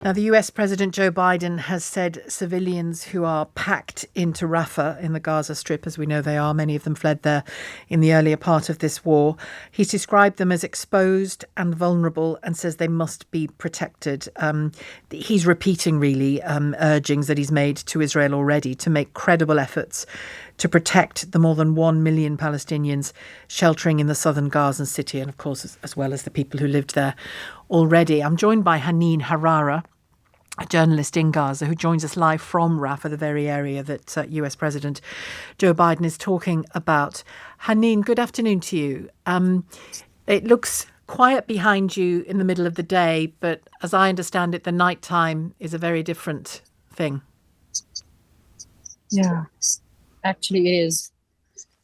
Now, the US President Joe Biden has said civilians who are packed into Rafah in the Gaza Strip, as we know they are, many of them fled there in the earlier part of this war. He's described them as exposed and vulnerable and says they must be protected. He's repeating, really, urgings that he's made to Israel already to make credible efforts to protect the more than 1 million Palestinians sheltering in the southern Gazan city, and of course, as well as the people who lived there already. I'm joined by Haneen Harara, a journalist in Gaza, who joins us live from Rafah, the very area that US President Joe Biden is talking about. Haneen, good afternoon to you. It looks quiet behind you in the middle of the day, but as I understand it, the nighttime is a very different thing. Yeah, actually it is.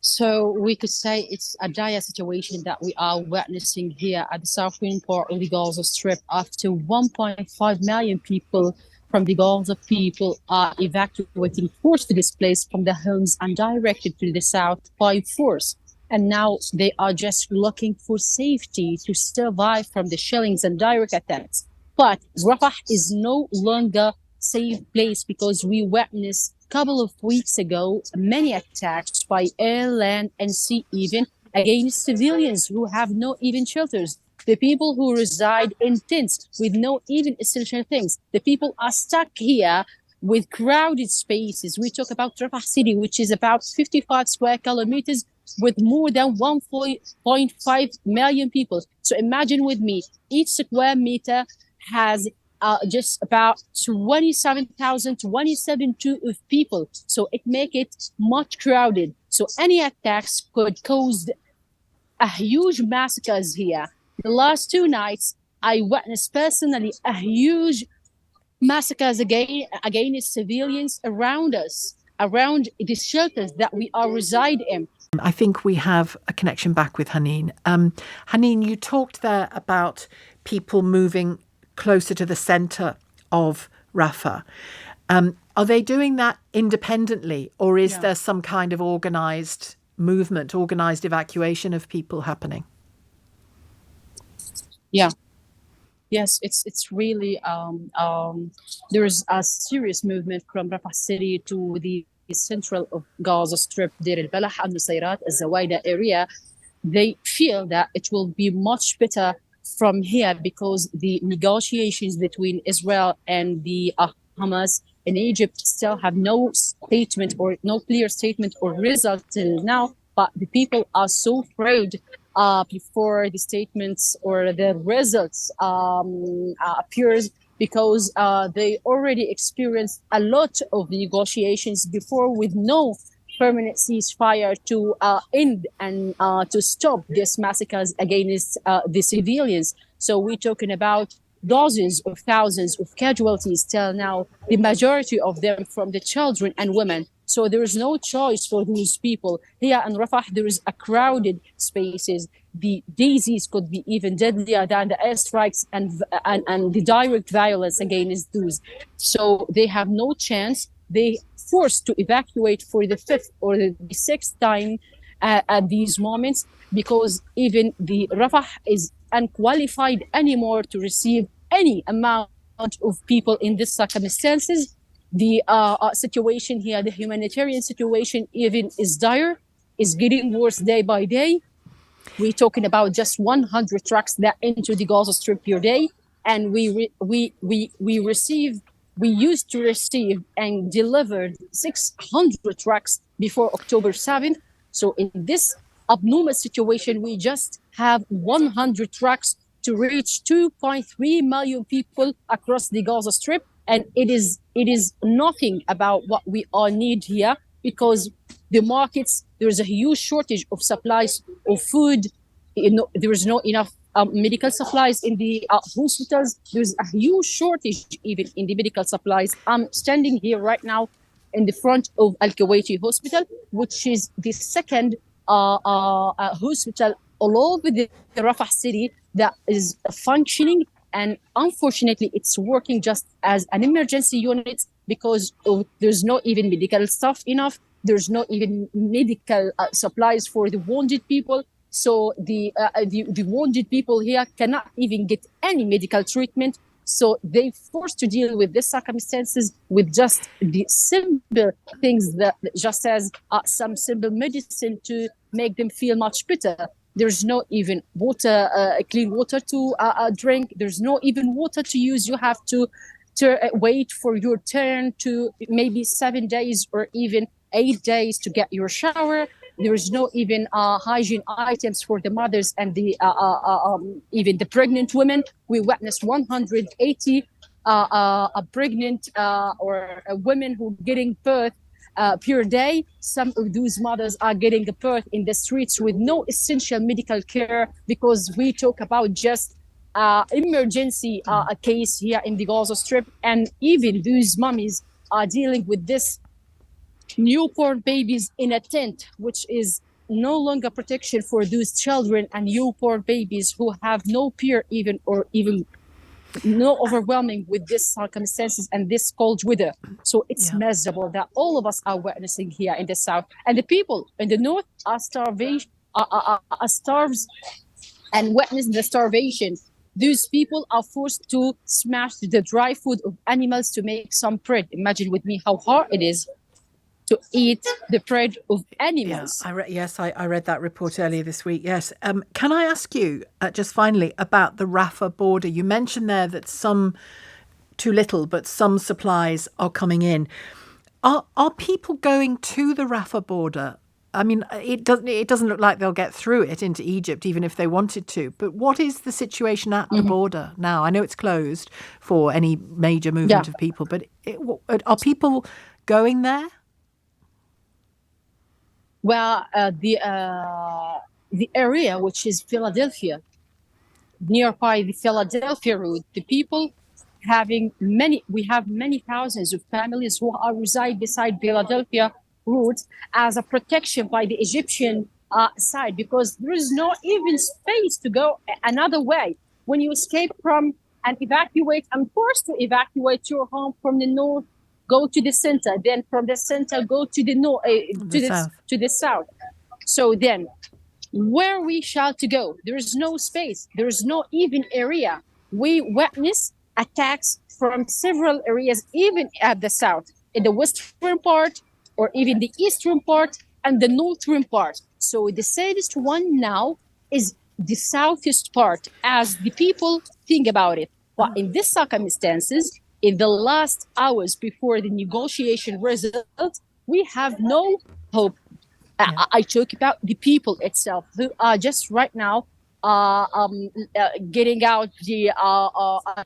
So we could say it's a dire situation that we are witnessing here at the southern part of the Gaza Strip after 1.5 million people from the Gaza people are evacuating, forced to displaced from their homes and directed to the south by force. And now they are just looking for safety to survive from the shellings and direct attacks. But Rafah is no longer safe place because we witnessed a couple of weeks ago many attacks by air, land and sea even against civilians who have no even shelters. The people who reside in tents with no even essential things. The people are stuck here with crowded spaces. We talk about Rafah city, which is about 55 square kilometers with more than 1.5 million people. So imagine with me, each square meter has just about 27,000 of people. So it make it much crowded. So any attacks could cause a huge massacres here. The last 2 nights, I witnessed personally a huge massacres against civilians around us, around the shelters that we are reside in. I think we have a connection back with Haneen. Haneen, you talked there about people moving closer to the centre of Rafah. Are they doing that independently, or is there some kind of organised movement, organised evacuation of people happening? Yeah. Yes, it's really there's a serious movement from Rafah city to the central of Gaza Strip, Deir al-Balah, al-Nusayrat, al-Zawaida area. They feel that it will be much better from here because the negotiations between Israel and the Hamas in Egypt still have no statement or no clear statement or result till now. But the people are so afraid before the statements or the results appears because they already experienced a lot of negotiations before with no permanent ceasefire to end and to stop these massacres against the civilians. So we're talking about dozens of thousands of casualties till now, the majority of them from the children and women. So there is no choice for those people. Here in Rafah, there is a crowded spaces. The disease could be even deadlier than the airstrikes and the direct violence against those. So they have no chance. They forced to evacuate for the 5th or the 6th time at these moments because even the Rafah is unqualified anymore to receive any amount of people in these circumstances. The situation here, the humanitarian situation even is dire, is getting worse day by day. We're talking about just 100 trucks that enter the Gaza Strip per day, and we used to receive and delivered 600 trucks before October 7th. So in this abnormal situation, we just have 100 trucks to reach 2.3 million people across the Gaza Strip. And it is nothing about what we all need here because the markets, there is a huge shortage of supplies of food. There is not enough medical supplies in the hospitals. There's a huge shortage even in the medical supplies. I'm standing here right now in the front of Al-Kuwaiti Hospital, which is the second hospital all over the Rafah city that is functioning. And unfortunately, it's working just as an emergency unit because there's not even medical staff enough. There's not even medical supplies for the wounded people. So the wounded people here cannot even get any medical treatment. So they forced to deal with these circumstances with just the simple things that just as some simple medicine to make them feel much better. There's no even water, clean water to drink. There's no even water to use. You have to wait for your turn to maybe 7 days or even 8 days to get your shower. There is no even hygiene items for the mothers and the even the pregnant women. We witnessed 180 pregnant or women who are getting birth per day. Some of those mothers are getting birth in the streets with no essential medical care, because we talk about just emergency case here in the Gaza Strip, and even those mummies are dealing with this newborn babies in a tent, which is no longer protection for those children and newborn babies who have no peer even no overwhelming with these circumstances and this cold weather. So it's miserable that all of us are witnessing here in the south, and the people in the north are starved and witness the starvation. These people are forced to smash the dry food of animals to make some bread. Imagine with me how hard it is to eat the bread of animals. Yeah, I read that report earlier this week. Yes. Can I ask you just finally about the Rafah border? You mentioned there that too little, but some supplies are coming in. Are people going to the Rafah border? I mean, it doesn't look like they'll get through it into Egypt, even if they wanted to. But what is the situation at the border now? I know it's closed for any major movement of people, but are people going there? Well, the area, which is Philadelphia, nearby the Philadelphia route, the people we have many thousands of families who are reside beside Philadelphia route as a protection by the Egyptian side, because there is no even space to go another way. When you escape from and evacuate, I'm forced to evacuate your home from the north, go to the center, then from the center go to the north, to the south. So then, where we shall to go? There is no space. There is no even area. We witness attacks from several areas, even at the south, in the western part, or even the eastern part and the northern part. So the saddest one now is the southeast part, as the people think about it. But in these circumstances, in the last hours before the negotiation result, we have no hope. I talk about the people itself, who are just right now getting out the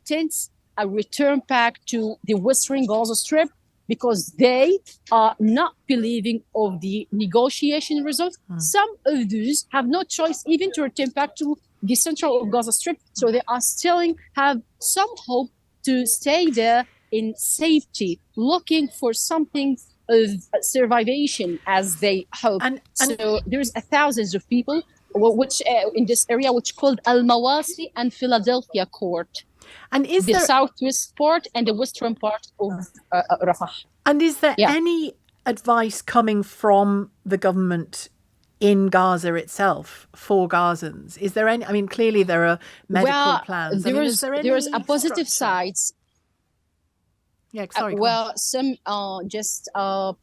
tents, a return back to the western Gaza Strip, because they are not believing of the negotiation result. Some of those have no choice even to return back to the central of Gaza Strip. So they are still have some hope to stay there in safety, looking for something of survivation as they hope. So there's thousands of people which in this area, which called Al-Mawasi and Philadelphia Court. And is the southwest part and the western part of Rafah. And is there any advice coming from the government in Gaza itself for Gazans? Is there any? I mean, clearly there are medical plans. There is a positive sides. Yeah, sorry. Some just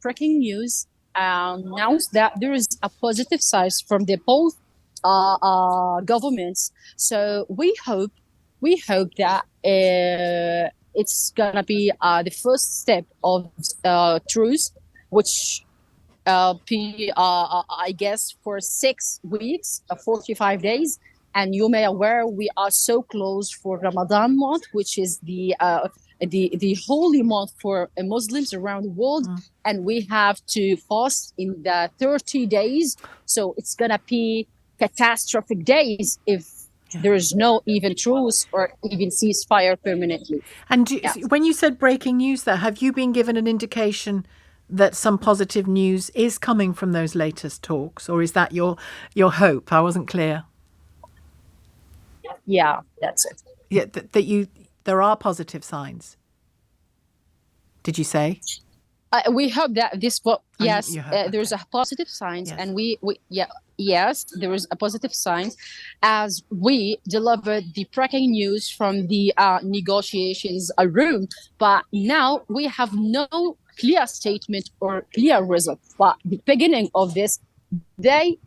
breaking news announced that there is a positive side from the both governments. So we hope that it's gonna be the first step of truce, which be I guess for 6 weeks, 45 days. And you may aware we are so close for Ramadan month, which is the holy month for Muslims around the world, and we have to fast in the 30 days. So it's gonna be catastrophic days if there is no even truce or even ceasefire permanently. And when you said breaking news there, have you been given an indication that some positive news is coming from those latest talks, or is that your hope? I wasn't clear. Yeah, that's it. Yeah, there are positive signs. Did you say? We hope that this, yes, there's a positive signs, and we Yes, there is a positive sign as we delivered the breaking news from the negotiations room. But now we have no clear statement or clear result. But the beginning of this, they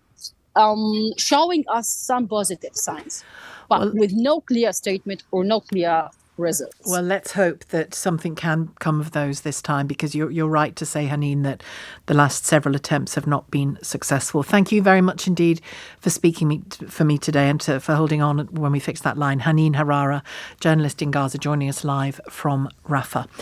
showing us some positive signs, but with no clear statement or no clear results. Well, let's hope that something can come of those this time, because you're right to say, Haneen, that the last several attempts have not been successful. Thank you very much indeed for speaking for me today and for holding on when we fix that line. Haneen Harara, journalist in Gaza, joining us live from Rafah.